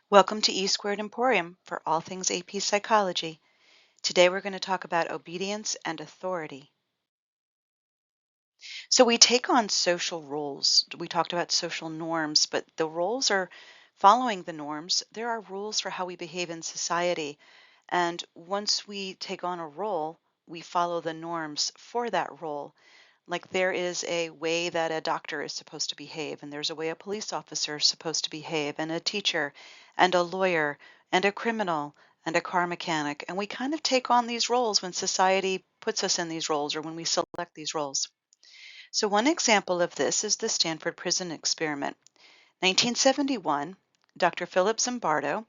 Welcome to E Squared Emporium for all things AP Psychology. Today we're going to talk about obedience and authority. So we take on social roles. We talked about social norms, but the roles are following the norms. There are rules for how we behave in society. And once we take on a role, we follow the norms for that role. Like there is a way that a doctor is supposed to behave, and there's a way a police officer is supposed to behave, and a teacher, and a lawyer, and a criminal, and a car mechanic. And we kind of take on these roles when society puts us in these roles or when we select these roles. So, one example of this is the Stanford Prison Experiment. 1971, Dr. Philip Zimbardo,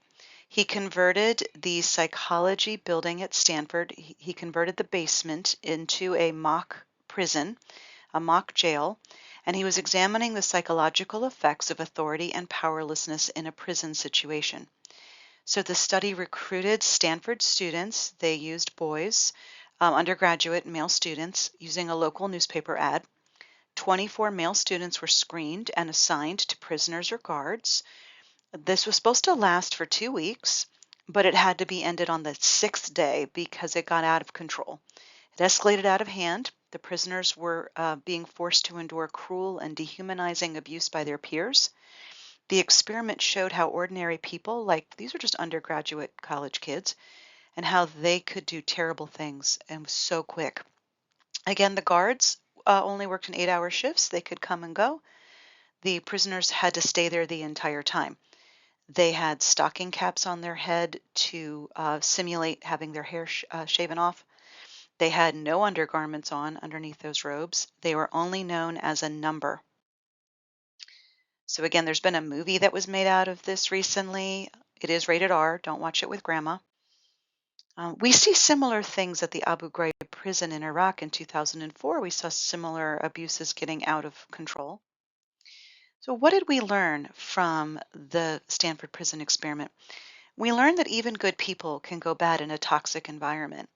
he converted the psychology building at Stanford, he converted the basement into a mock prison, a mock jail, and he was examining the psychological effects of authority and powerlessness in a prison situation. So the study recruited Stanford students. They used boys, undergraduate male students, using a local newspaper ad. 24 male students were screened and assigned to prisoners or guards. This was supposed to last for 2 weeks, but it had to be ended on the sixth day because it got out of control. It escalated out of hand. The prisoners were being forced to endure cruel and dehumanizing abuse by their peers. The experiment showed how ordinary people, like these were just undergraduate college kids, and how they could do terrible things and was so quick. Again, the guards only worked in 8-hour shifts. They could come and go. The prisoners had to stay there the entire time. They had stocking caps on their head to simulate having their hair shaven off. They had no undergarments on underneath those robes. They were only known as a number. So again, there's been a movie that was made out of this recently. It is rated R. Don't watch it with grandma. We see similar things at the Abu Ghraib prison in Iraq in 2004. We saw similar abuses getting out of control. So what did we learn from the Stanford prison experiment? We learned that even good people can go bad in a toxic environment.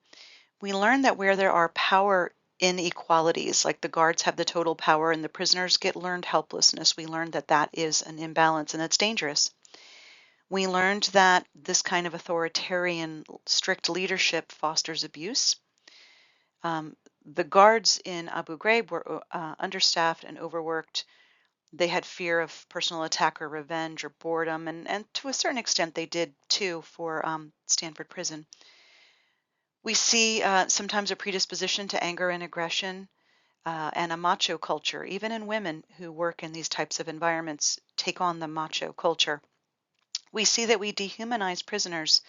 We learned that where there are power inequalities, like the guards have the total power and the prisoners get learned helplessness, we learned that that is an imbalance and it's dangerous. We learned that this kind of authoritarian, strict leadership fosters abuse. The guards in Abu Ghraib were understaffed and overworked. They had fear of personal attack or revenge or boredom, and to a certain extent they did too for Stanford Prison. We see sometimes a predisposition to anger and aggression and a macho culture. Even in women who work in these types of environments take on the macho culture. We see that we dehumanize prisoners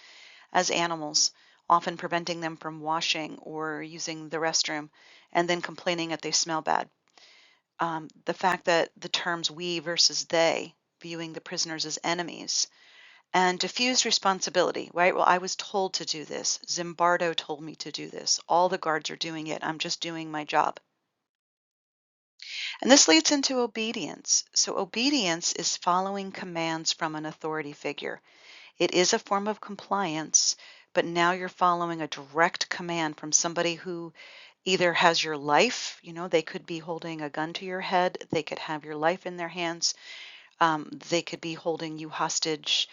as animals, often preventing them from washing or using the restroom, and then complaining that they smell bad. The fact that the terms we versus they, viewing the prisoners as enemies, and diffused responsibility, right? Well, I was told to do this. Zimbardo told me to do this. All the guards are doing it. I'm just doing my job. And this leads into obedience. So, obedience is following commands from an authority figure. It is a form of compliance, but now you're following a direct command from somebody who either has your life, they could be holding a gun to your head, they could have your life in their hands, they could be holding you hostage,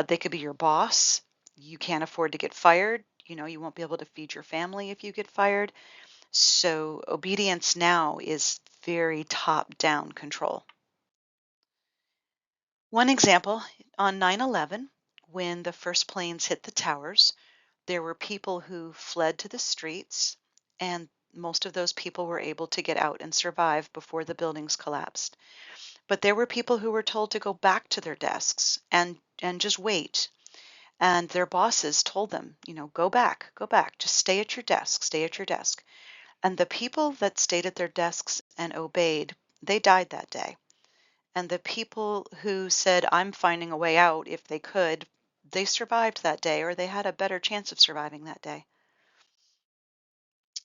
they could be your boss. You can't afford to get fired. You won't be able to feed your family if you get fired. So obedience now is very top-down control. One example, on 9/11, when the first planes hit the towers, there were people who fled to the streets, and most of those people were able to get out and survive before the buildings collapsed. But there were people who were told to go back to their desks and just wait. And their bosses told them, go back, just stay at your desk, stay at your desk. And the people that stayed at their desks and obeyed, they died that day. And the people who said, I'm finding a way out if they could, they survived that day, or they had a better chance of surviving that day.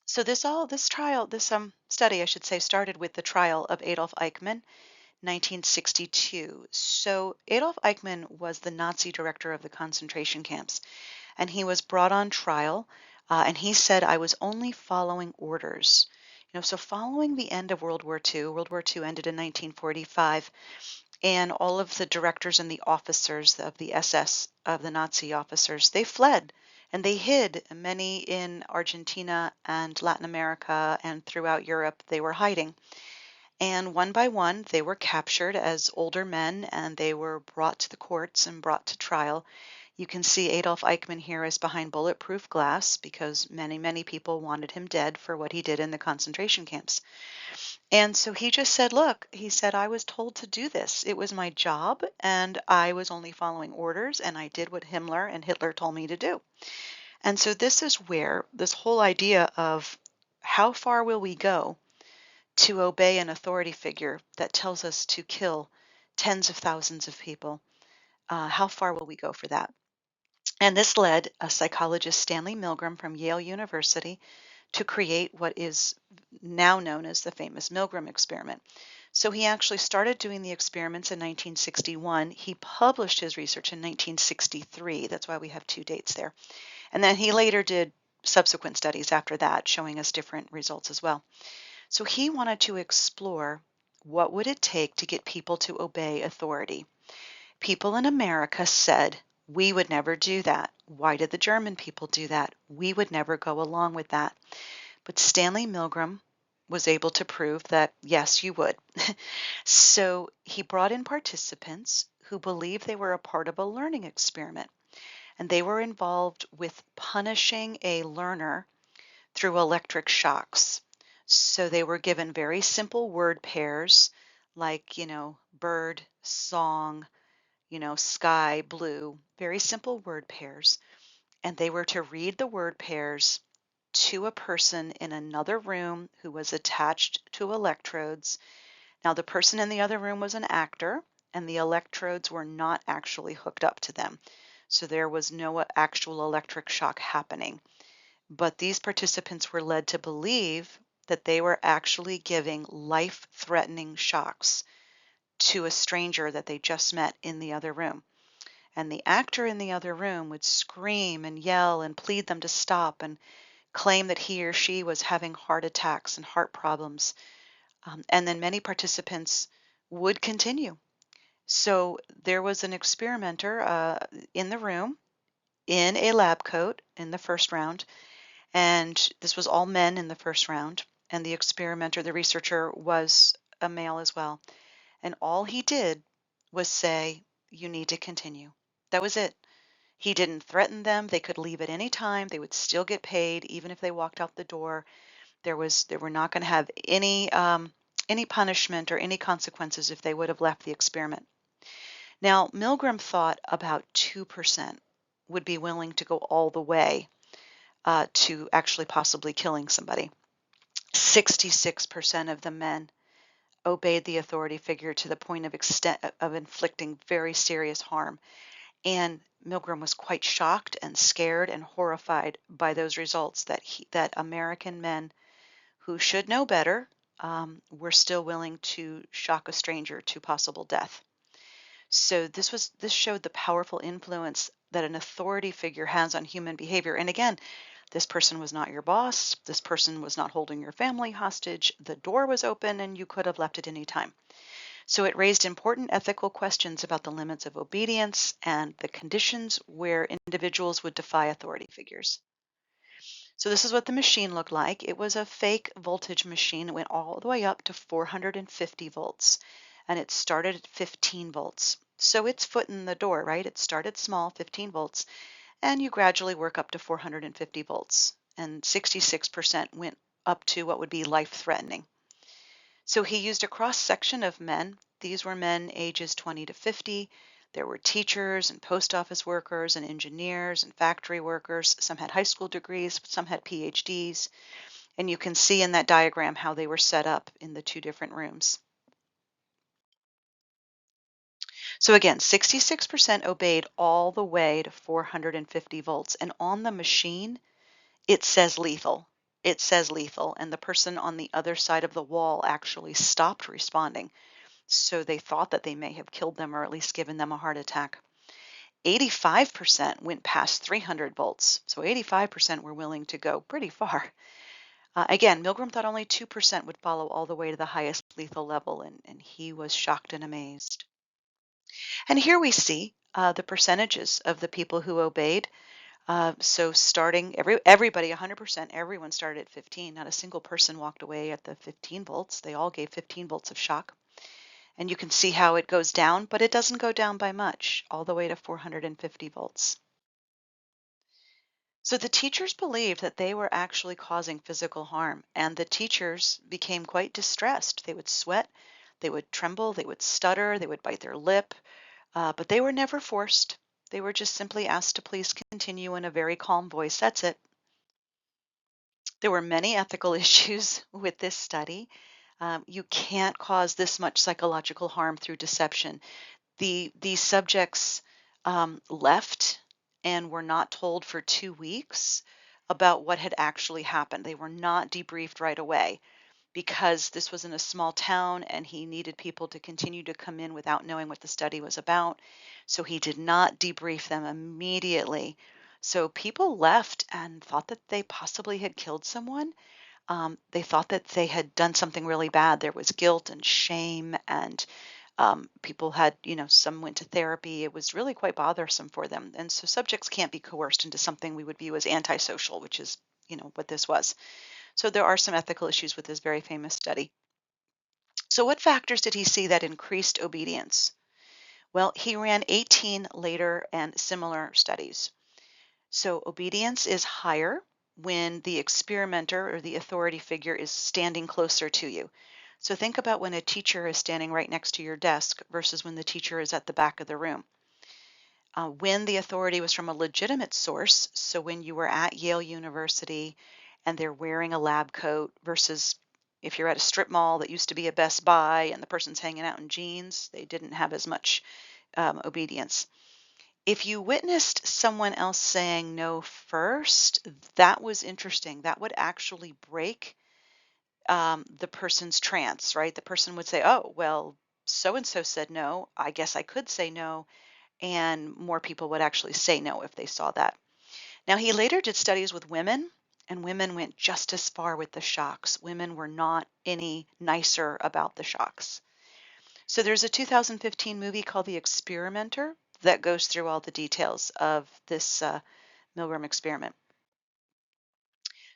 So this study, I should say, started with the trial of Adolf Eichmann, 1962. So Adolf Eichmann was the Nazi director of the concentration camps, and he was brought on trial, and he said, I was only following orders. So following the end of World War II ended in 1945, And all of the directors and the officers of the SS, of the Nazi officers, they fled and they hid. Many in Argentina and Latin America and throughout Europe, they were hiding. And one by one, they were captured as older men and they were brought to the courts and brought to trial. You can see Adolf Eichmann here is behind bulletproof glass because many, many people wanted him dead for what he did in the concentration camps. And so he just said, look, he said, I was told to do this. It was my job, and I was only following orders, and I did what Himmler and Hitler told me to do. And so this is where this whole idea of how far will we go to obey an authority figure that tells us to kill tens of thousands of people? How far will we go for that? And this led a psychologist, Stanley Milgram from Yale University, to create what is now known as the famous Milgram experiment. So he actually started doing the experiments in 1961. He published his research in 1963. That's why we have two dates there. And then he later did subsequent studies after that, showing us different results as well. So he wanted to explore what would it take to get people to obey authority. People in America said, we would never do that. Why did the German people do that? We would never go along with that. But Stanley Milgram was able to prove that, yes, you would. So he brought in participants who believed they were a part of a learning experiment, and they were involved with punishing a learner through electric shocks. So they were given very simple word pairs like, bird, song, sky, blue, very simple word pairs. And they were to read the word pairs to a person in another room who was attached to electrodes. Now, the person in the other room was an actor, and the electrodes were not actually hooked up to them. So there was no actual electric shock happening. But these participants were led to believe that they were actually giving life-threatening shocks to a stranger that they just met in the other room. And the actor in the other room would scream and yell and plead them to stop and claim that he or she was having heart attacks and heart problems. And then many participants would continue. So there was an experimenter in the room in a lab coat in the first round, and this was all men in the first round. And the experimenter, the researcher, was a male as well. And all he did was say, you need to continue. That was it. He didn't threaten them. They could leave at any time. They would still get paid, even if they walked out the door. They were not going to have any punishment or any consequences if they would have left the experiment. Now, Milgram thought about 2% would be willing to go all the way to actually possibly killing somebody. 66% of the men obeyed the authority figure to the point of extent of inflicting very serious harm. And Milgram was quite shocked and scared and horrified by those results that American men who should know better were still willing to shock a stranger to possible death. So this showed the powerful influence that an authority figure has on human behavior. And again, this person was not your boss. This person was not holding your family hostage. The door was open and you could have left at any time. So it raised important ethical questions about the limits of obedience and the conditions where individuals would defy authority figures. So this is what the machine looked like. It was a fake voltage machine. It went all the way up to 450 volts, and it started at 15 volts. So it's foot in the door, right? It started small, 15 volts, and you gradually work up to 450 volts. And 66% went up to what would be life-threatening. So he used a cross-section of men. These were men ages 20 to 50. There were teachers and post office workers and engineers and factory workers. Some had high school degrees, some had PhDs. And you can see in that diagram how they were set up in the two different rooms. So again, 66% obeyed all the way to 450 volts. And on the machine, it says lethal. It says lethal. And the person on the other side of the wall actually stopped responding. So they thought that they may have killed them or at least given them a heart attack. 85% went past 300 volts. So 85% were willing to go pretty far. Again, Milgram thought only 2% would follow all the way to the highest lethal level, and he was shocked and amazed. And here we see the percentages of the people who obeyed. So starting everybody 100%, everyone started at 15. Not a single person walked away at the 15 volts. They all gave 15 volts of shock. And you can see how it goes down, but it doesn't go down by much, all the way to 450 volts. So the teachers believed that they were actually causing physical harm, and the teachers became quite distressed. They would sweat, they would tremble, they would stutter, they would bite their lip, but they were never forced. They were just simply asked to please continue in a very calm voice. That's it. There were many ethical issues with this study. You can't cause this much psychological harm through deception. These subjects left and were not told for 2 weeks about what had actually happened. They were not debriefed right away because this was in a small town and he needed people to continue to come in without knowing what the study was about. So he did not debrief them immediately. So people left and thought that they possibly had killed someone. They thought that they had done something really bad. There was guilt and shame, and people had, some went to therapy. It was really quite bothersome for them. And so subjects can't be coerced into something we would view as antisocial, which is, what this was. So there are some ethical issues with this very famous study. So what factors did he see that increased obedience? Well, he ran 18 later and similar studies. So obedience is higher when the experimenter or the authority figure is standing closer to you. So think about when a teacher is standing right next to your desk versus when the teacher is at the back of the room. When the authority was from a legitimate source, so when you were at Yale University and they're wearing a lab coat versus if you're at a strip mall that used to be a Best Buy and the person's hanging out in jeans, they didn't have as much obedience. If you witnessed someone else saying no first, that was interesting. That would actually break the person's trance, right? The person would say, oh, well, so and so said no. I guess I could say no. And more people would actually say no if they saw that. Now, he later did studies with women, and women went just as far with the shocks. Women were not any nicer about the shocks. So there's a 2015 movie called The Experimenter that goes through all the details of this Milgram experiment.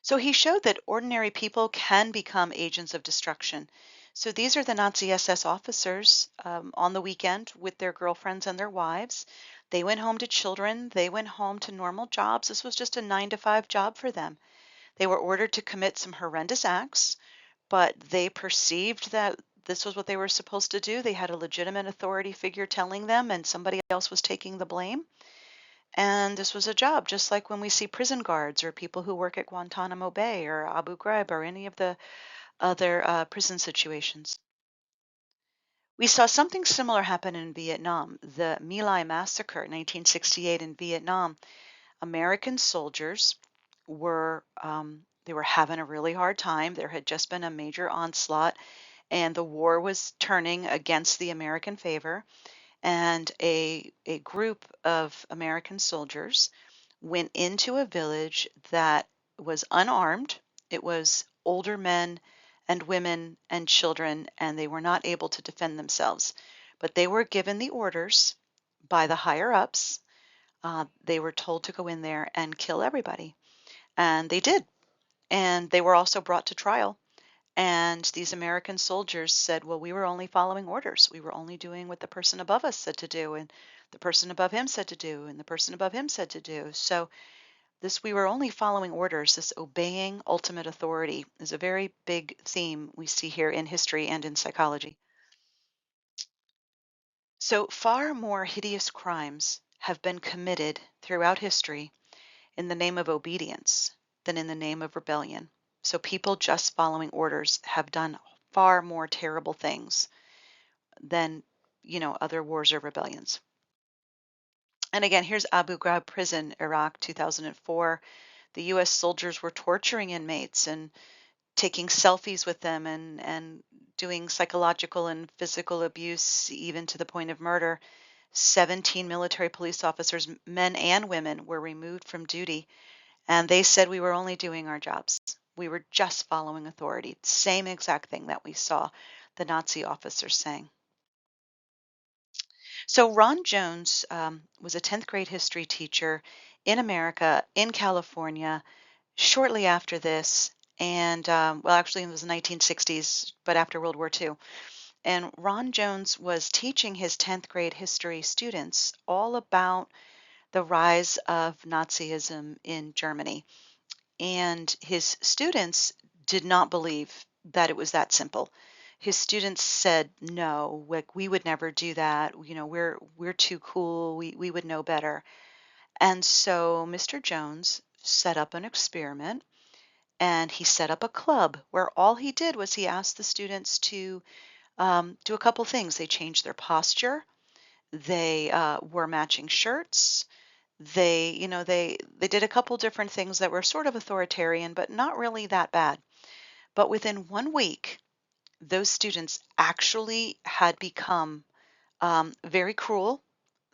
So he showed that ordinary people can become agents of destruction. So these are the Nazi SS officers on the weekend with their girlfriends and their wives. They went home to children. They went home to normal jobs. This was just a 9 to 5 job for them. They were ordered to commit some horrendous acts, but they perceived that this was what they were supposed to do. They had a legitimate authority figure telling them, and somebody else was taking the blame. And this was a job, just like when we see prison guards or people who work at Guantanamo Bay or Abu Ghraib or any of the other prison situations. We saw something similar happen in Vietnam. The My Lai massacre, 1968 in Vietnam. American soldiers they were having a really hard time. There had just been a major onslaught, and the war was turning against the American favor. And a group of American soldiers went into a village that was unarmed. It was older men and women and children, and they were not able to defend themselves. But they were given the orders by the higher ups. They were told to go in there and kill everybody. And they did. And they were also brought to trial. And these American soldiers said, well, we were only following orders. We were only doing what the person above us said to do, and the person above him said to do, and the person above him said to do. So this we were only following orders, this obeying ultimate authority is a very big theme we see here in history and in psychology. So far more hideous crimes have been committed throughout history in the name of obedience than in the name of rebellion. So people just following orders have done far more terrible things than, other wars or rebellions. And again, here's Abu Ghraib prison, Iraq, 2004. The U.S. soldiers were torturing inmates and taking selfies with them and doing psychological and physical abuse, even to the point of murder. 17 military police officers, men and women, were removed from duty. And they said we were only doing our jobs. We were just following authority. Same exact thing that we saw the Nazi officers saying. So Ron Jones was a 10th grade history teacher in America, in California, shortly after this. And well, actually, it was the 1960s, but after World War II. And Ron Jones was teaching his 10th grade history students all about the rise of Nazism in Germany. And his students did not believe that it was that simple. His students said, no, like we would never do that. You know, we're too cool. We would know better. And so Mr. Jones set up an experiment and he set up a club where all he did was he asked the students to do a couple things. They changed their posture. They wore matching shirts. They did a couple different things that were sort of authoritarian, but not really that bad. But within 1 week, those students actually had become very cruel.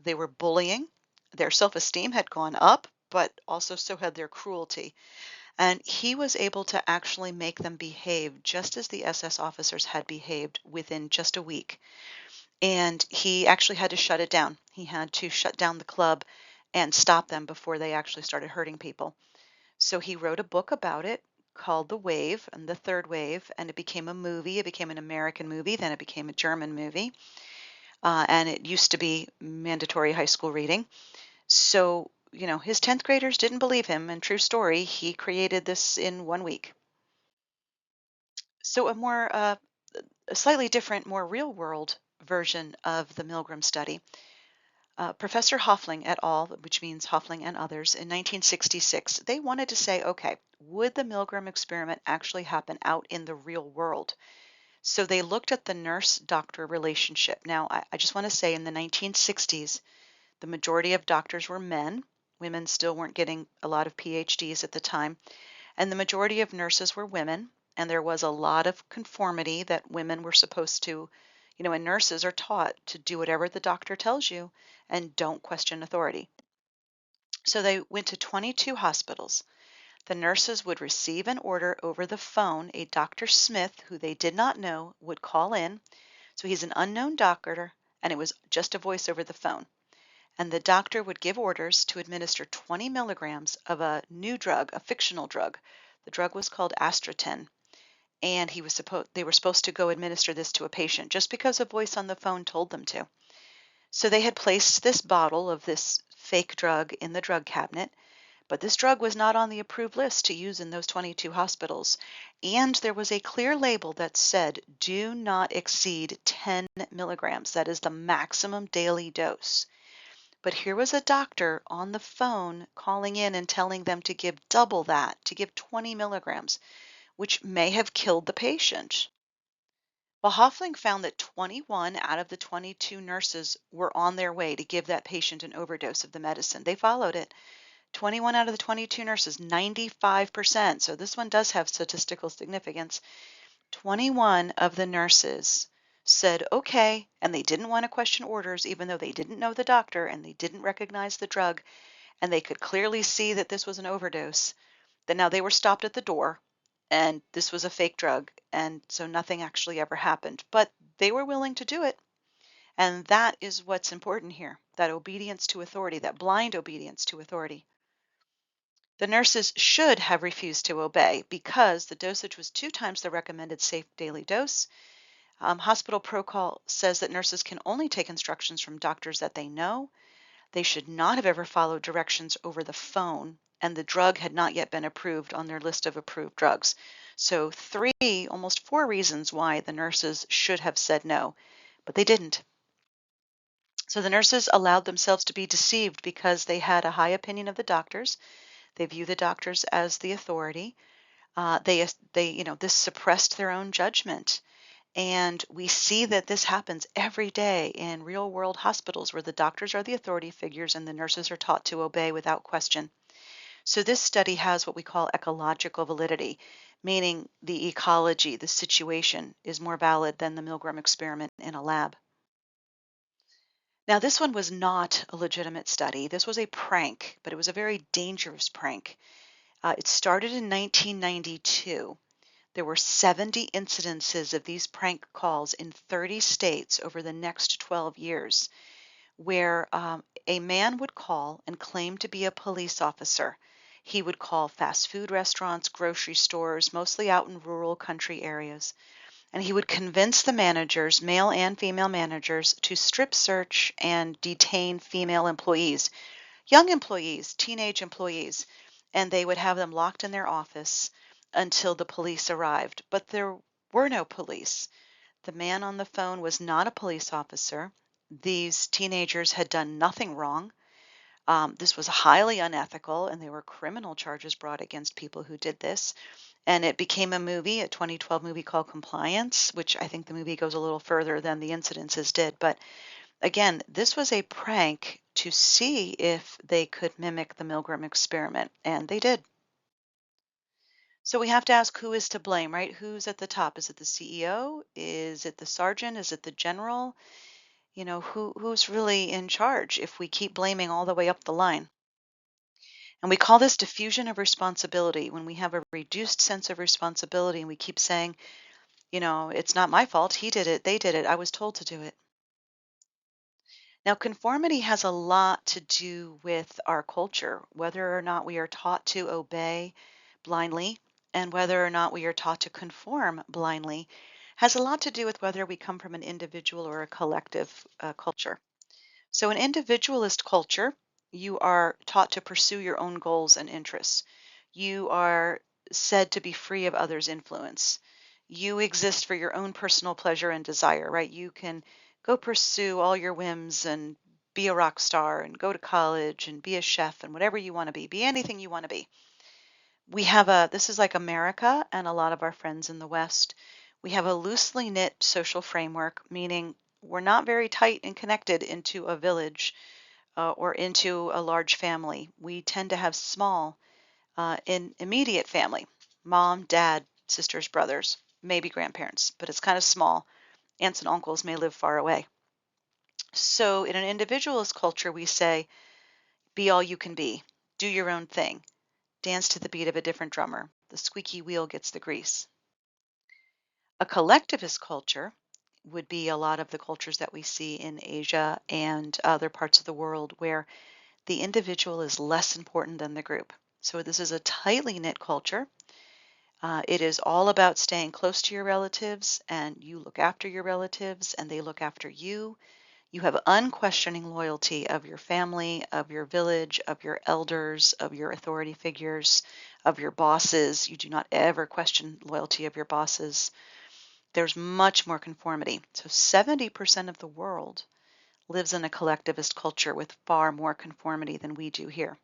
They were bullying. Their self-esteem had gone up, but also so had their cruelty. And he was able to actually make them behave just as the SS officers had behaved within just a week. And he actually had to shut it down. He had to shut down the club and stop them before they actually started hurting people. So he wrote a book about it called The Wave and the Third Wave, and it became a movie. It became an American movie, then it became a German movie, and it used to be mandatory high school reading. So, his 10th graders didn't believe him, and true story, he created this in 1 week. So, a slightly different, more real world version of the Milgram study. Professor Hoffling et al., which means Hoffling and others, in 1966, they wanted to say, okay, would the Milgram experiment actually happen out in the real world? So they looked at the nurse-doctor relationship. Now, I just want to say in the 1960s, the majority of doctors were men. Women still weren't getting a lot of PhDs at the time. And the majority of nurses were women. And there was a lot of conformity that women were supposed to, and nurses are taught to do whatever the doctor tells you and don't question authority. So they went to 22 hospitals. The nurses would receive an order over the phone. A Dr. Smith, who they did not know, would call in. So he's an unknown doctor, and it was just a voice over the phone. And the doctor would give orders to administer 20 milligrams of a new drug, a fictional drug. The drug was called Astraten, and they were supposed to go administer this to a patient just because a voice on the phone told them to. So they had placed this bottle of this fake drug in the drug cabinet, but this drug was not on the approved list to use in those 22 hospitals. And there was a clear label that said, do not exceed 10 milligrams. That is the maximum daily dose. But here was a doctor on the phone calling in and telling them to give double that, to give 20 milligrams, which may have killed the patient. Well, Hoffling found that 21 out of the 22 nurses were on their way to give that patient an overdose of the medicine. They followed it. 21 out of the 22 nurses, 95%. So this one does have statistical significance. 21 of the nurses said, okay, and they didn't want to question orders, even though they didn't know the doctor and they didn't recognize the drug, and they could clearly see that this was an overdose. That now they were stopped at the door, and this was a fake drug, and so nothing actually ever happened. But they were willing to do it. And that is what's important here, that obedience to authority, that blind obedience to authority. The nurses should have refused to obey because the dosage was 2 times the recommended safe daily dose. Hospital protocol says that nurses can only take instructions from doctors that they know. They should not have ever followed directions over the phone, and the drug had not yet been approved on their list of approved drugs. So 3, almost 4 reasons why the nurses should have said no, but they didn't. So the nurses allowed themselves to be deceived because they had a high opinion of the doctors. They view the doctors as the authority. This suppressed their own judgment. And we see that this happens every day in real world hospitals where the doctors are the authority figures and the nurses are taught to obey without question. So this study has what we call ecological validity, meaning the ecology, the situation, is more valid than the Milgram experiment in a lab. Now, this one was not a legitimate study. This was a prank, but it was a very dangerous prank. It started in 1992. There were 70 incidences of these prank calls in 30 states over the next 12 years. where a man would call and claim to be a police officer. He would call fast food restaurants, grocery stores, mostly out in rural country areas, and he would convince the managers, male and female managers, to strip search and detain female employees, young employees, teenage employees, and they would have them locked in their office until the police arrived. But there were no police. The man on the phone was not a police officer. These teenagers had done nothing wrong. This was highly unethical, and there were criminal charges brought against people who did this. And it became a movie, a 2012 movie called Compliance, which I think the movie goes a little further than the incidences did. But again, this was a prank to see if they could mimic the Milgram experiment, and they did. So we have to ask, who is to blame, right? Who's at the top? Is it the CEO? Is it the sergeant? Is it the general? Who's really in charge if we keep blaming all the way up the line? And we call this diffusion of responsibility. When we have a reduced sense of responsibility and we keep saying, it's not my fault. He did it. They did it. I was told to do it. Now, conformity has a lot to do with our culture, whether or not we are taught to obey blindly and whether or not we are taught to conform blindly has a lot to do with whether we come from an individual or a collective culture. So, an individualist culture, you are taught to pursue your own goals and interests. You are said to be free of others' influence. You exist for your own personal pleasure and desire, right? You can go pursue all your whims and be a rock star and go to college and be a chef and whatever you want to be anything you want to be. This is like America and a lot of our friends in the West. We have a loosely knit social framework, meaning we're not very tight and connected into a village or into a large family. We tend to have small, in immediate family, mom, dad, sisters, brothers, maybe grandparents, but it's kind of small. Aunts and uncles may live far away. So in an individualist culture, we say, be all you can be, do your own thing, dance to the beat of a different drummer. The squeaky wheel gets the grease. A collectivist culture would be a lot of the cultures that we see in Asia and other parts of the world where the individual is less important than the group. So this is a tightly knit culture. It is all about staying close to your relatives, and you look after your relatives, and they look after you. You have unquestioning loyalty of your family, of your village, of your elders, of your authority figures, of your bosses. You do not ever question loyalty of your bosses. There's much more conformity. So 70% of the world lives in a collectivist culture with far more conformity than we do here.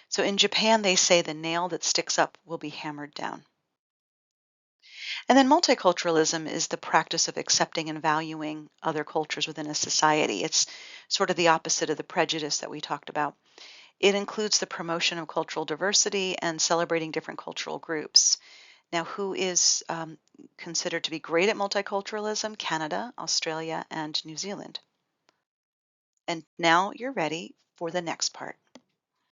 So in Japan, they say the nail that sticks up will be hammered down. And then multiculturalism is the practice of accepting and valuing other cultures within a society. It's sort of the opposite of the prejudice that we talked about. It includes the promotion of cultural diversity and celebrating different cultural groups. Now, who is considered to be great at multiculturalism? Canada, Australia, and New Zealand. And now you're ready for the next part.